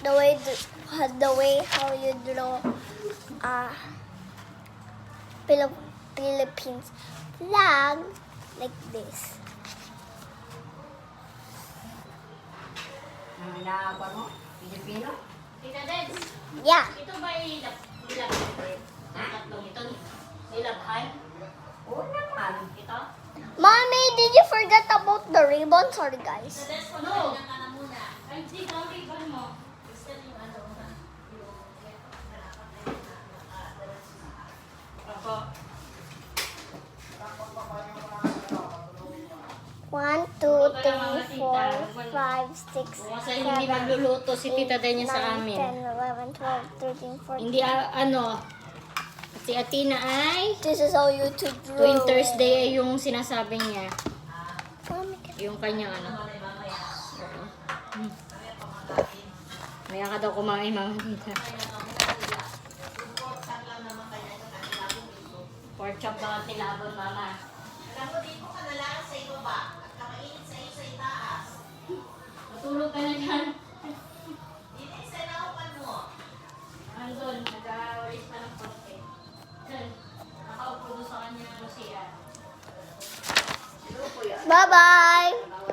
the way how you draw Philippines flag like this. Ang inaabang mo? Pilipino? Tita Deds, Yeah. ito ba nilabhan? Tatlong ito, nilabhan? Oo naman. Ito? Mommy, did you forget about the ribbon? Sorry, guys. Tita Deds, no. Ka na muna. Ay, di ba ang ribbon mo? Gusto yung ano, Ako. 1, 2, 3, 4, 5, 6, Kasi hindi magluluto si Tita Denya sa 9, amin. 10, 11, 12, 13, 14. Hindi si Atina ay This is how YouTube draw. tuwing Thursday ay yung sinasabi niya. Mommy, Yung kanyang Maya ka daw kumain mga tita. Pork chop daw ang tilabon, mama. Alam mo, dito ka na lang sa ibaba at kamainit sa iyo sa itaas. Matulog ka na dyan. Dito sa naupan mo. Andun, nag-awalis pa ng konti. Dyan, nakaupo doon sa kanya CR. Sino po yan? bye-bye.